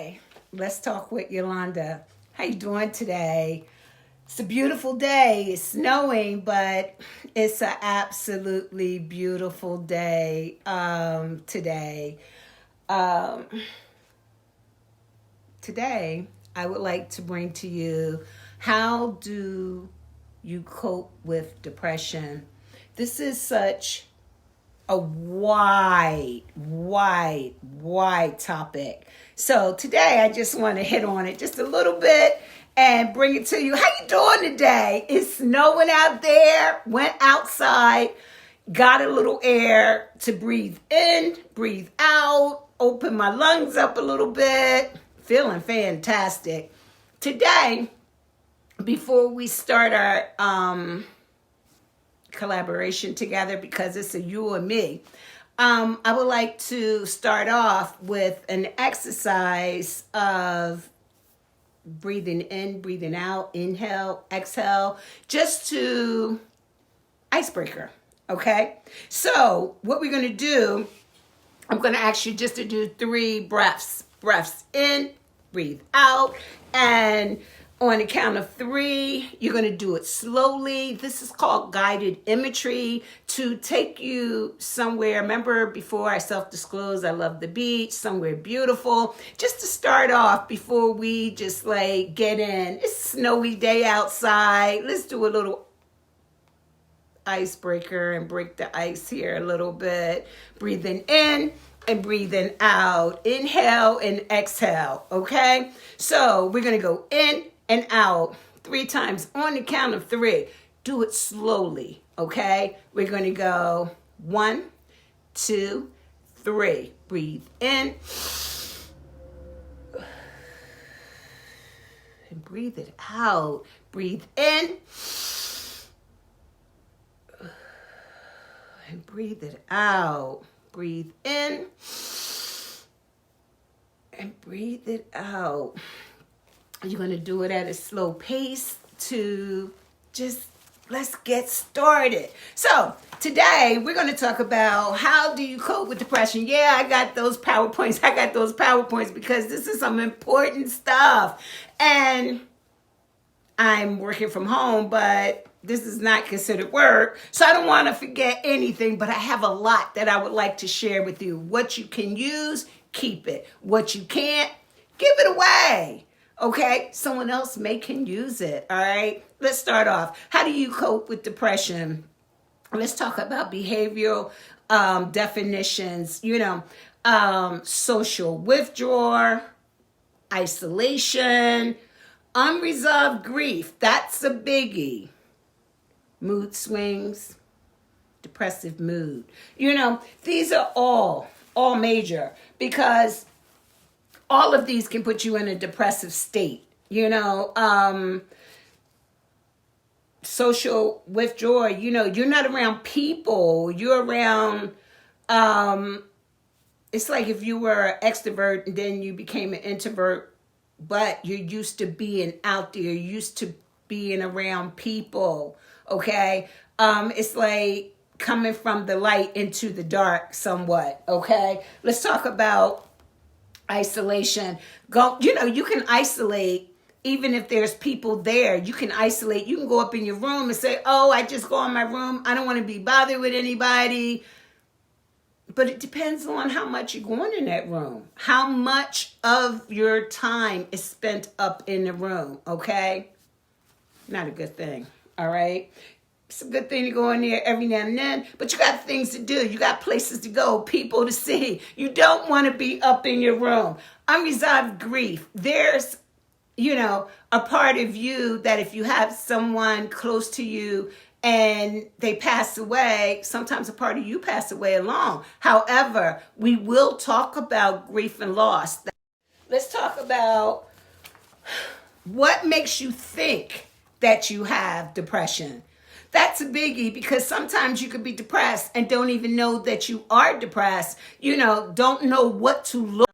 Hi, let's talk with Yolanda. How you doing today? It's a beautiful day. It's snowing, but it's an absolutely beautiful day today. Um, Today, I would like to bring to you how do you cope with depression? This is such a wide topic. So today I just want to hit on it just a little bit and bring it to you. How you doing today? It's snowing out there. Went outside, got a little air to breathe in, breathe out, open my lungs up a little bit. Feeling fantastic. Today, before we start our collaboration together, because it's a you and me, I would like to start off with an exercise of breathing in, breathing out, inhale, exhale, just to icebreaker. Okay, so what we're going to do, I'm going to ask you just to do 3 breaths in, breathe out, and on the count of 3, you're going to do it slowly. This is called guided imagery to take you somewhere. Remember, before I self-disclose, I love the beach, somewhere beautiful. Just to start off, before we just get in. It's a snowy day outside. Let's do a little icebreaker and break the ice here a little bit. Breathing in and breathing out. Inhale and exhale, okay? So we're going to go in and out 3 times on the count of 3. Do it slowly, okay? We're going to go 1, 2, 3. Breathe in and breathe it out. Breathe in and breathe it out. Breathe in and breathe it out. You're going to do it at a slow pace to just let's get started. So today we're going to talk about how do you cope with depression. Yeah, I got those PowerPoints because this is some important stuff. And I'm working from home, but this is not considered work, so I don't want to forget anything, but I have a lot that I would like to share with you. What you can use, keep it. What you can't, give it away. Okay? Someone else can use it, all right? Let's start off. How do you cope with depression? Let's talk about behavioral definitions, social withdrawal, isolation, unresolved grief. That's a biggie. Mood swings, depressive mood. These are all major because all of these can put you in a depressive state. Social withdrawal, you're not around people. You're around, it's like if you were an extrovert and then you became an introvert, but you're used to being out there, you're used to being around people. Okay, it's like coming from the light into the dark somewhat. Okay, let's talk about isolation. You can isolate even if there's people there. You can isolate. You can go up in your room and say, "Oh, I just go in my room. I don't want to be bothered with anybody." But it depends on how much you're going in that room. How much of your time is spent up in the room. Okay, not a good thing. All right. It's a good thing to go in there every now and then, but you got things to do. You got places to go, people to see. You don't want to be up in your room. Unresolved grief. There's, a part of you that if you have someone close to you and they pass away, sometimes a part of you pass away along. However, we will talk about grief and loss. Let's talk about what makes you think that you have depression. That's a biggie because sometimes you could be depressed and don't even know that you are depressed. Don't know what to look.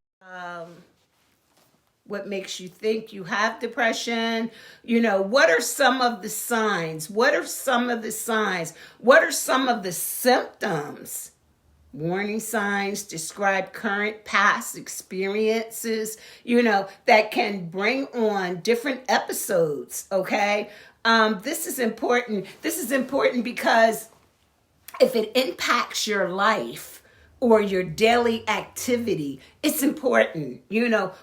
What makes you think you have depression? What are some of the signs? What are some of the signs? What are some of the symptoms Warning signs describe current past experiences, that can bring on different episodes, okay? This is important. This is important because if it impacts your life or your daily activity, it's important,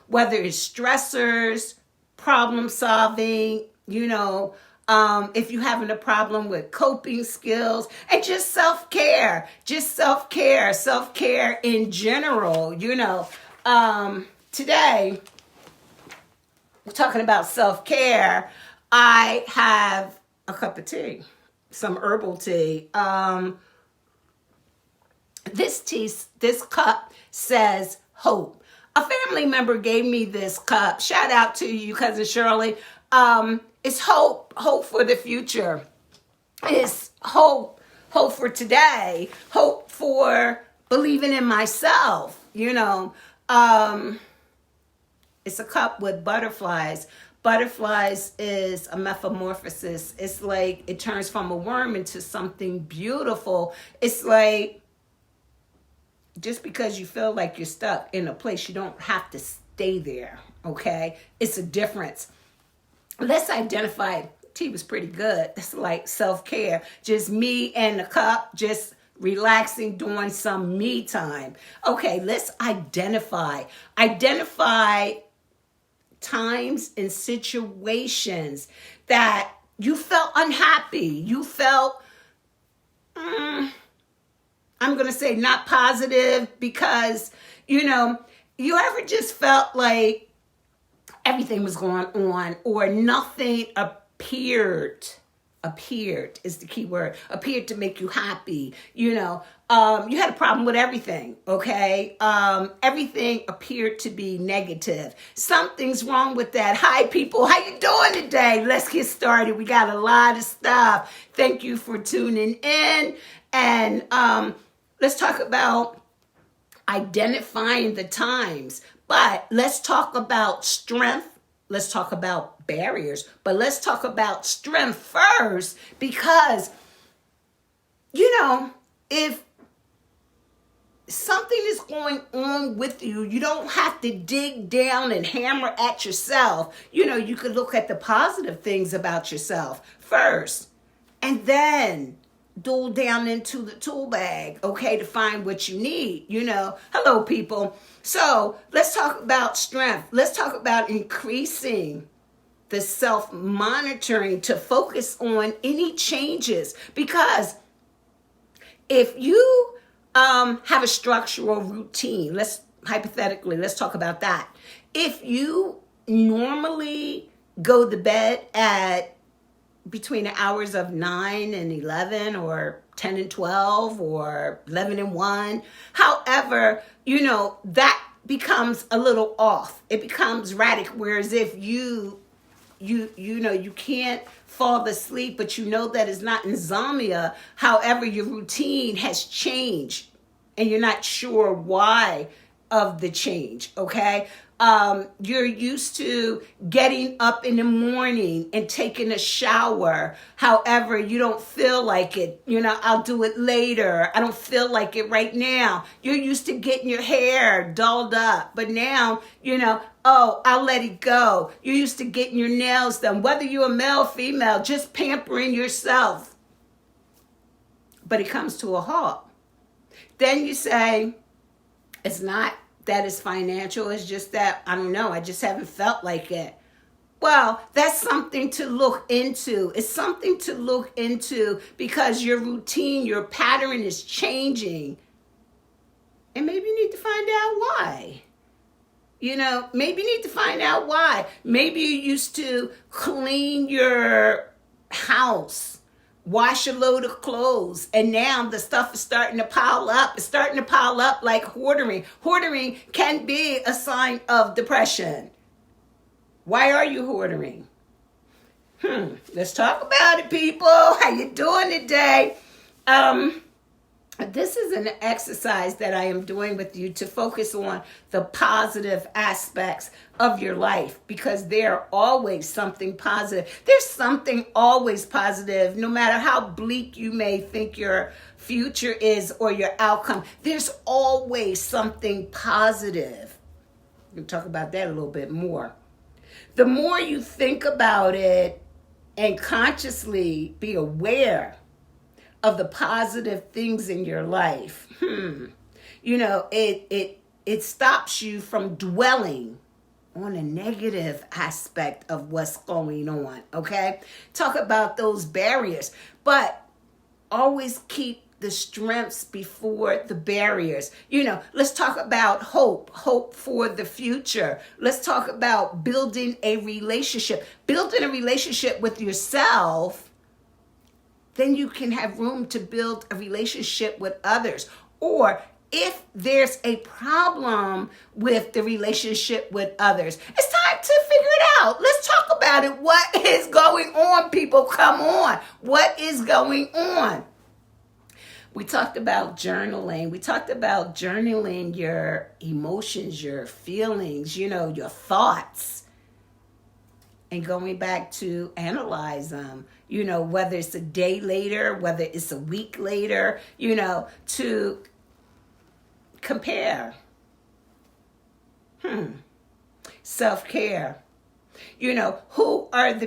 whether it's stressors, problem solving, if you're having a problem with coping skills, and just self-care, self-care in general, today, we're talking about self-care. I have a cup of tea, some herbal tea. This cup says hope. A family member gave me this cup. Shout out to you, Cousin Shirley. It's hope for the future. It's hope for today, hope for believing in myself, It's a cup with butterflies. Butterflies is a metamorphosis. It's like it turns from a worm into something beautiful. It's like just because you feel like you're stuck in a place, you don't have to stay there, okay? It's a difference. Let's identify, tea was pretty good. It's like self-care. Just me and the cup, just relaxing, doing some me time. Okay, let's identify. Identify times and situations that you felt unhappy. You felt, I'm going to say not positive because, you ever just felt like everything was going on or nothing appeared is the key word, appeared to make you happy. You had a problem with everything, okay? Everything appeared to be negative. Something's wrong with that. Hi, people. How you doing today? Let's get started. We got a lot of stuff. Thank you for tuning in. And let's talk about identifying the times. But let's talk about strength. Let's talk about barriers. But let's talk about strength first because, if something is going on with you, you don't have to dig down and hammer at yourself. You could look at the positive things about yourself first and then duel down into the tool bag, okay, to find what you need, Hello, people. So let's talk about strength. Let's talk about increasing the self-monitoring to focus on any changes. Because if you have a structural routine, let's talk about that. If you normally go to bed at between the hours of 9 and 11 or 10 and 12 or 11 and 1. However, that becomes a little off. It becomes erratic. Whereas if you can't fall asleep, but that it's not insomnia. However, your routine has changed and you're not sure why of the change, okay? You're used to getting up in the morning and taking a shower. However, you don't feel like it. I'll do it later. I don't feel like it right now. You're used to getting your hair dolled up. But now, I'll let it go. You're used to getting your nails done. Whether you're a male or female, just pampering yourself. But it comes to a halt. Then you say, it's not that it's financial, it's just that, I don't know, I just haven't felt like it. Well, that's something to look into. It's something to look into because your routine, your pattern is changing. And maybe you need to find out why. Maybe you need to find out why. Maybe you used to clean your house, wash a load of clothes, and now the stuff is starting to pile up. It's starting to pile up like hoarding. Hoarding can be a sign of depression. Why are you hoarding? Let's talk about it, people. How you doing today? this is an exercise that I am doing with you to focus on the positive aspects of your life, because there always something positive. There's something always positive, no matter how bleak you may think your future is or your outcome. There's always something positive. We'll talk about that a little bit more. The more you think about it and consciously be aware of the positive things in your life, it stops you from dwelling on a negative aspect of what's going on. Okay, talk about those barriers, but always keep the strengths before the barriers. Let's talk about hope for the future. Let's talk about building a relationship with yourself. Then you can have room to build a relationship with others. Or if there's a problem with the relationship with others, it's time to figure it out. Let's talk about it. What is going on, people? Come on. What is going on? We talked about journaling. We talked about journaling your emotions, your feelings, your thoughts, and going back to analyze them, whether it's a day later, whether it's a week later, to compare. Self-care. Who are the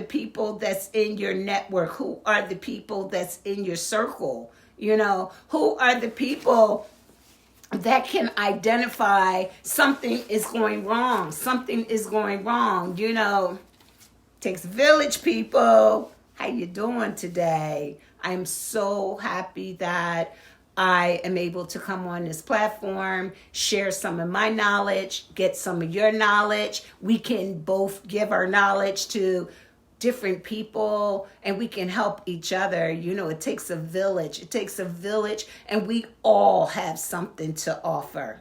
people that's in your network? Who are the people that's in your circle? Who are the people that can identify something is going wrong? Something is going wrong. Takes a village, people. How you doing today? I am so happy that I am able to come on this platform, share some of my knowledge, get some of your knowledge. We can both give our knowledge to different people, and we can help each other. It takes a village. It takes a village, and we all have something to offer.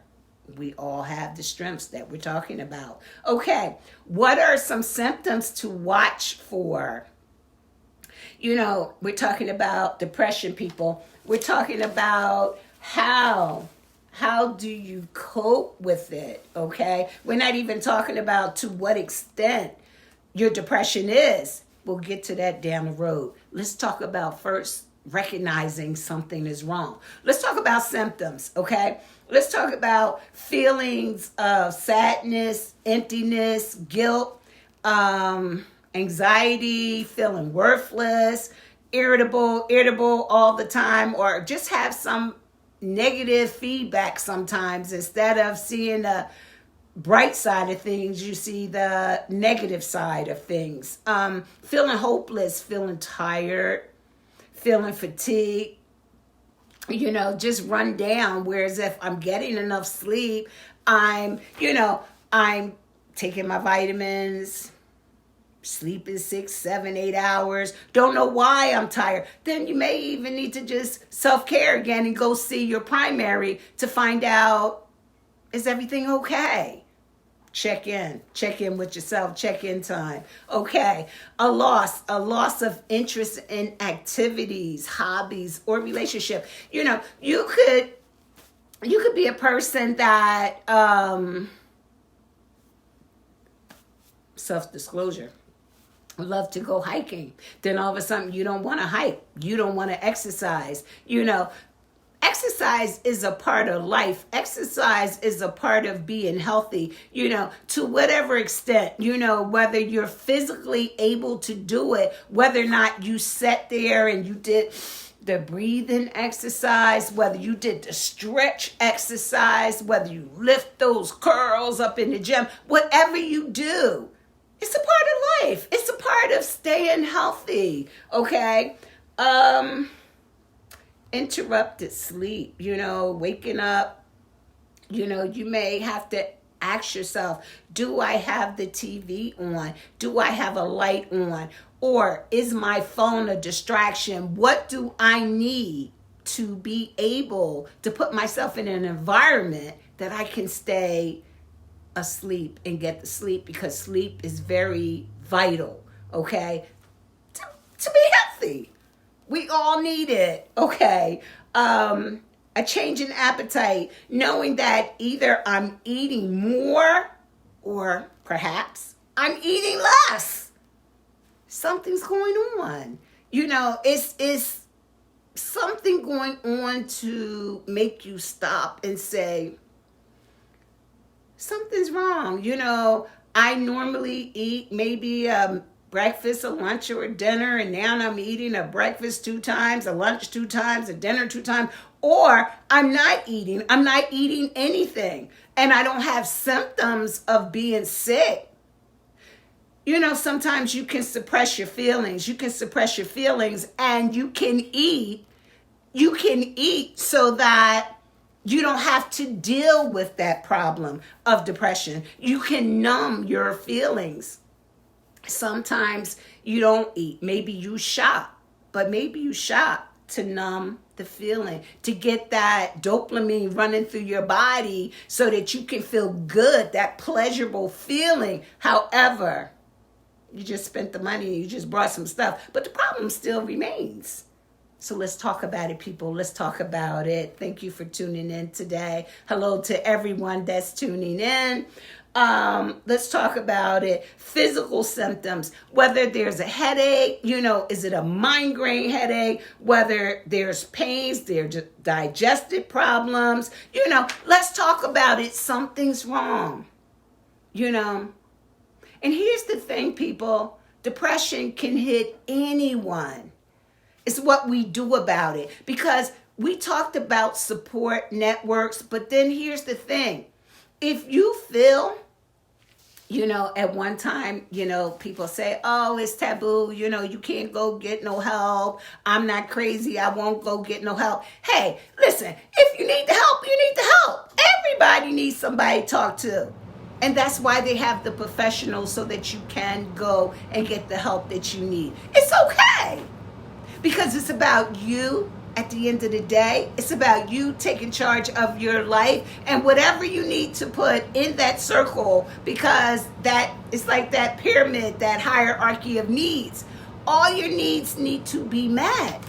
We all have the strengths that we're talking about. Okay, what are some symptoms to watch for? We're talking about depression, people. We're talking about how do you cope with it, okay? We're not even talking about to what extent your depression is. We'll get to that down the road. Let's talk about first recognizing something is wrong. Let's talk about symptoms, okay? Let's talk about feelings of sadness, emptiness, guilt, anxiety, feeling worthless, irritable all the time, or just have some negative feedback sometimes. Instead of seeing the bright side of things, you see the negative side of things. Feeling hopeless, feeling tired, feeling fatigued, just run down. Whereas if I'm getting enough sleep, I'm taking my vitamins, sleeping 6, 7, 8 hours, don't know why I'm tired, then you may even need to just self-care again and go see your primary to find out, is everything okay? Check in with yourself, check-in time. Okay, a loss of interest in activities, hobbies, or relationship. You could be a person that, self-disclosure, love to go hiking. Then all of a sudden you don't want to hike. You don't want to exercise. Exercise is a part of life. Exercise is a part of being healthy, to whatever extent, whether you're physically able to do it, whether or not you sat there and you did the breathing exercise, whether you did the stretch exercise, whether you lift those curls up in the gym, whatever you do, it's a part of life. It's a part of staying healthy, okay? Interrupted sleep, waking up, you may have to ask yourself, do I have the TV on? Do I have a light on? Or is my phone a distraction? What do I need to be able to put myself in an environment that I can stay asleep and get the sleep? Because sleep is very vital, okay, to be healthy. We all need it, okay? A change in appetite, knowing that either I'm eating more or perhaps I'm eating less. Something's going on. It's something going on to make you stop and say, something's wrong. I normally eat maybe breakfast, a lunch, or a dinner, and now I'm eating a breakfast 2 times, a lunch 2 times, a dinner 2 times, or I'm not eating anything, and I don't have symptoms of being sick. Sometimes you can suppress your feelings. And you can eat so that you don't have to deal with that problem of depression. You can numb your feelings. Sometimes you don't eat. Maybe you shop, but maybe you shop to numb the feeling, to get that dopamine running through your body so that you can feel good, that pleasurable feeling. However, you just spent the money, you just brought some stuff, but the problem still remains. So let's talk about it, people. Let's talk about it. Thank you for tuning in today. Hello to everyone that's tuning in. Let's talk about it. Physical symptoms, whether there's a headache, is it a migraine headache? Whether there's pains, there's digestive problems, let's talk about it. Something's wrong, And here's the thing, people. Depression can hit anyone. It's what we do about it. Because we talked about support networks, but then here's the thing. If you feel, at one time, people say, oh, it's taboo, you can't go get no help. I'm not crazy. I won't go get no help. Hey, listen, if you need the help, you need the help. Everybody needs somebody to talk to. And that's why they have the professionals, so that you can go and get the help that you need. It's okay. Because it's about you at the end of the day. It's about you taking charge of your life and whatever you need to put in that circle, because that is like that pyramid, that hierarchy of needs. All your needs need to be met.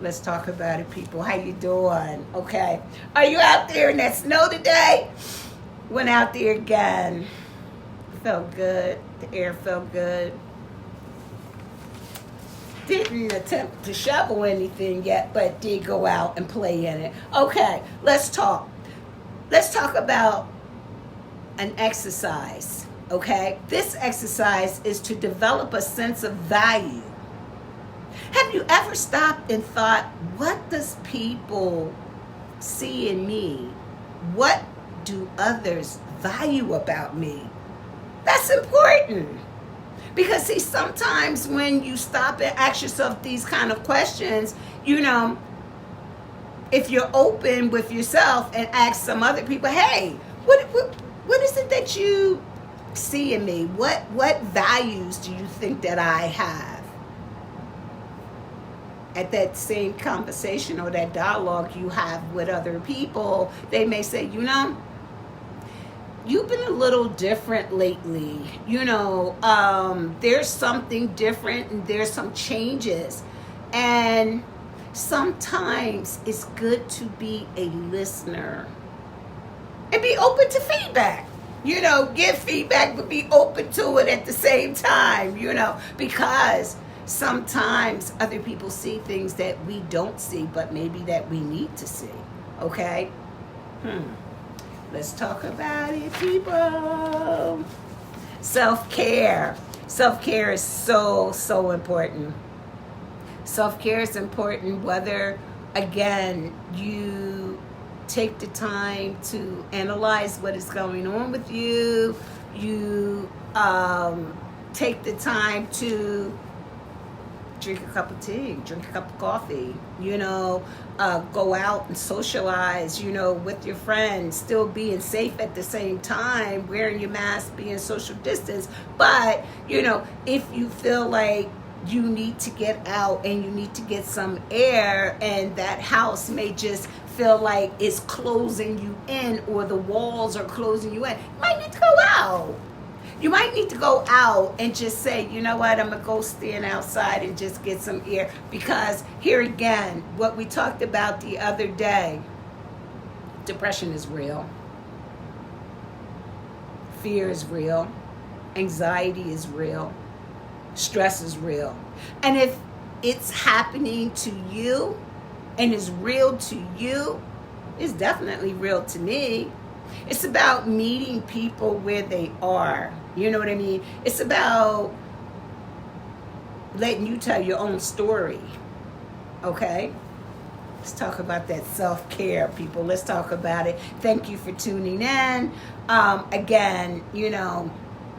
Let's talk about it, people. How you doing? Okay. Are you out there in that snow today? Went out there again. Felt good. The air felt good. Didn't attempt to shovel anything yet, but did go out and play in it. Okay, let's talk. Let's talk about an exercise, okay? This exercise is to develop a sense of value. Have you ever stopped and thought, what does people see in me? What do others value about me? That's important. Because see, sometimes when you stop and ask yourself these kind of questions, if you're open with yourself and ask some other people, hey, what is it that you see in me? What values do you think that I have? At that same conversation or that dialogue you have with other people, they may say, you've been a little different lately. There's something different and there's some changes. And sometimes it's good to be a listener and be open to feedback. Give feedback, but be open to it at the same time, because sometimes other people see things that we don't see, but maybe that we need to see. Okay? Let's talk about it, people. Self-care. Self-care is so, so important. Self-care is important whether, again, you take the time to analyze what is going on with you. You take the time to drink a cup of tea, drink a cup of coffee, go out and socialize, with your friends, still being safe at the same time, wearing your mask, being social distance. But, if you feel like you need to get out and you need to get some air, and that house may just feel like it's closing you in, or the walls are closing you in, you might need to go out. You might need to go out and just say, you know what, I'm going to go stand outside and just get some air. Because here again, what we talked about the other day, depression is real. Fear is real. Anxiety is real. Stress is real. And if it's happening to you and is real to you, it's definitely real to me. It's about meeting people where they are. You know what I mean? It's about letting you tell your own story. Okay? Let's talk about that self-care, people. Let's talk about it. Thank you for tuning in. Again,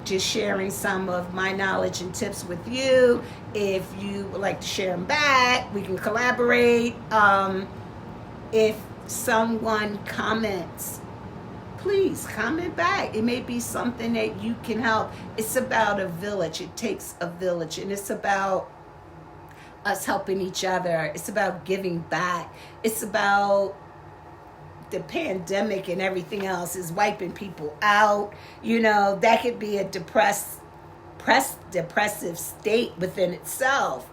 just sharing some of my knowledge and tips with you. If you would like to share them back, we can collaborate. If someone comments, please comment back. It may be something that you can help. It's about a village. It takes a village, and it's about us helping each other. It's about giving back. It's about the pandemic and everything else is wiping people out. That could be a depressive state within itself.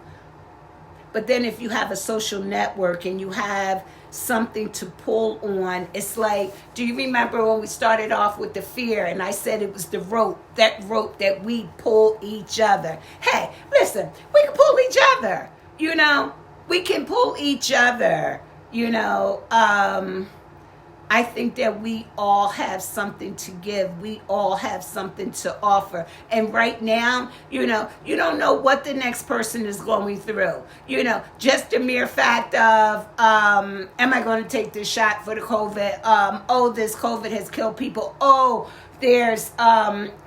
But then if you have a social network and you have something to pull on, it's like, do you remember when we started off with the fear and I said it was the rope that we pull each other? Hey, listen, we can pull each other, we can pull each other, I think that we all have something to give. We all have something to offer. And right now, you don't know what the next person is going through. Just the mere fact of, am I going to take this shot for the COVID? This COVID has killed people. There's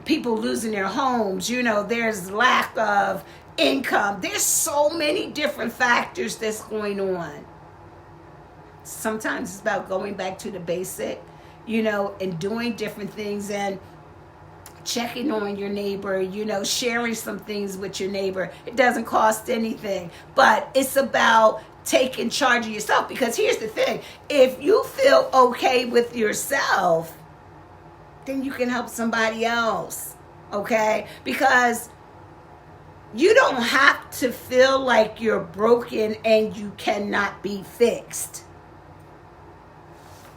people losing their homes. There's lack of income. There's so many different factors that's going on. Sometimes it's about going back to the basic, and doing different things and checking on your neighbor, sharing some things with your neighbor. It doesn't cost anything, but it's about taking charge of yourself. Because here's the thing, if you feel okay with yourself, then you can help somebody else, okay? Because you don't have to feel like you're broken and you cannot be fixed.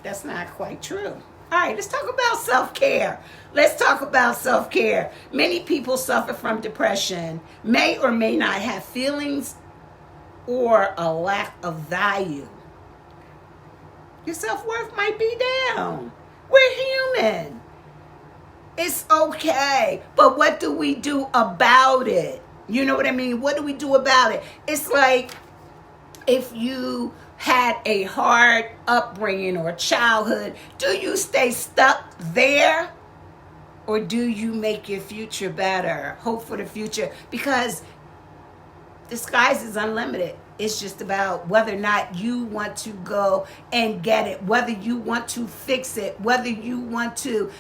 That's not quite true. All right, let's talk about self-care. Many people suffer from depression, may or may not have feelings or a lack of value. Your self-worth might be down. We're human. It's okay. But what do we do about it? You know what I mean? What do we do about it? It's like if you had a hard upbringing or childhood, do you stay stuck there? Or do you make your future better? Hope for the future? Because the skies is unlimited. It's just about whether or not you want to go and get it, whether you want to fix it, whether you want to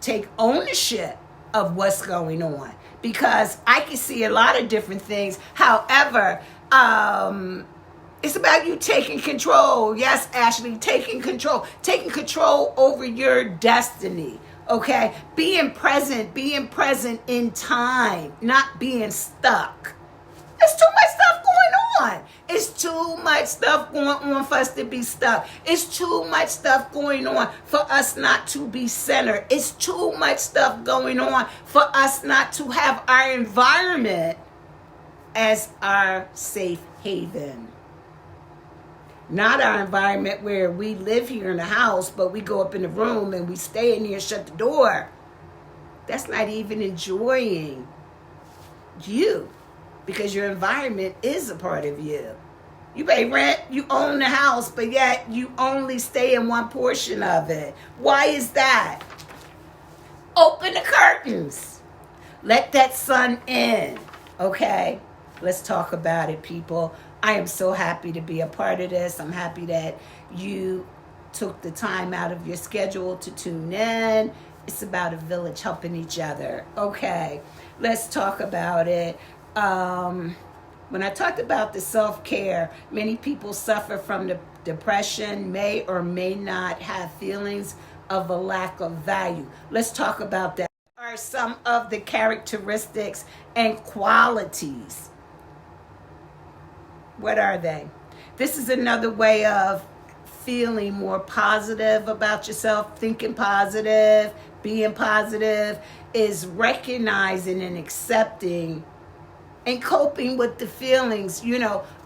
take ownership of what's going on. Because I can see a lot of different things. However, it's about you taking control. Yes, Ashley, taking control over your destiny. Okay, being present in time, not being stuck. There's too much stuff going on. It's too much stuff going on for us to be stuck. It's too much stuff going on for us not to be centered. It's too much stuff going on for us not to have our environment as our safe haven. Not our environment where we live here in the house, but we go up in the room and we stay in here and shut the door. That's not even enjoying you, because your environment is a part of you. You pay rent, you own the house, but yet you only stay in one portion of it. Why is that? Open the curtains. Let that sun in, okay? Let's talk about it, people. I am so happy to be a part of this. I'm happy that you took the time out of your schedule to tune in. It's about a village helping each other. Okay, let's talk about it. When I talked about the self-care, many people suffer from the depression, may or may not have feelings of a lack of value. Let's talk about that. All are some of the characteristics and qualities? What are they? This is another way of feeling more positive about yourself, thinking positive, being positive, is recognizing and accepting and coping with the feelings,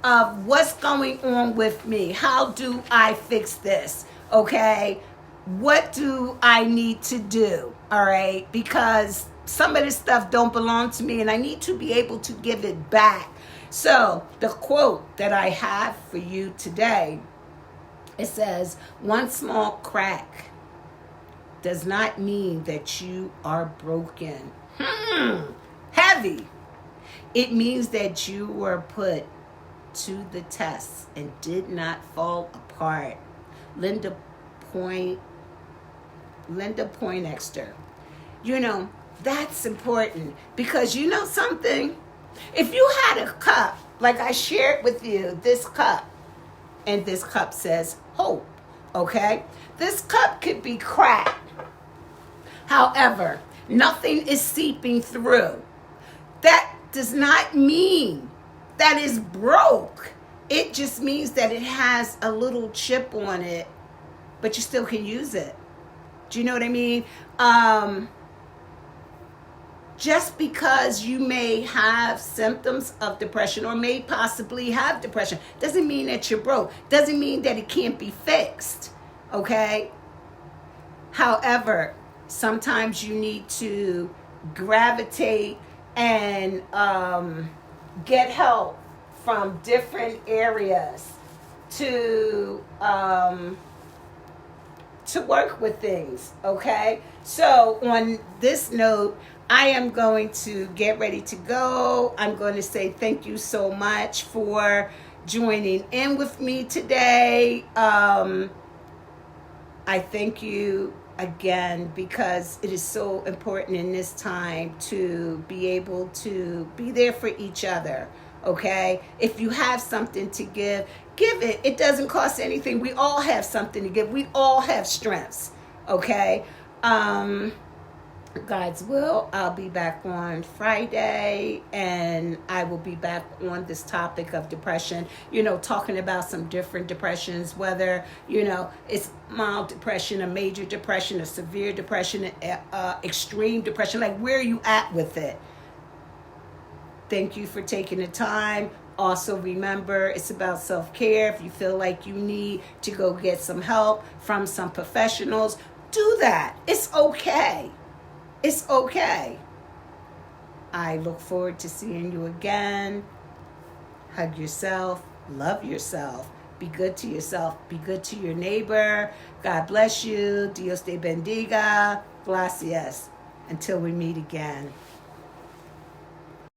of what's going on with me. How do I fix this? Okay? What do I need to do? All right? Because some of this stuff don't belong to me and I need to be able to give it back. So the quote that I have for you today, it says, one small crack does not mean that you are broken. Heavy. It means that you were put to the test and did not fall apart. Linda Poindexter. That's important because something? If you had a cup, like I shared with you, this cup, and this cup says hope, okay? This cup could be cracked. However, nothing is seeping through. That does not mean that it's broke. It just means that it has a little chip on it, but you still can use it. Do you know what I mean? Just because you may have symptoms of depression or may possibly have depression doesn't mean that you're broke. Doesn't mean that it can't be fixed, okay? However, sometimes you need to gravitate and get help from different areas to work with things, okay? So on this note, I am going to get ready to go. I'm going to say thank you so much for joining in with me today. I thank you again because it is so important in this time to be able to be there for each other, okay? If you have something to give it. It doesn't cost anything. We all have something to give. We all have strengths, okay? God's will, I'll be back on Friday, and I will be back on this topic of depression, talking about some different depressions, whether, it's mild depression, a major depression, a severe depression, extreme depression, like where are you at with it? Thank you for taking the time. Also remember, it's about self-care. If you feel like you need to go get some help from some professionals, do that. It's okay. It's okay. I look forward to seeing you again. Hug yourself. Love yourself. Be good to yourself. Be good to your neighbor. God bless you. Dios te bendiga. Gracias. Until we meet again.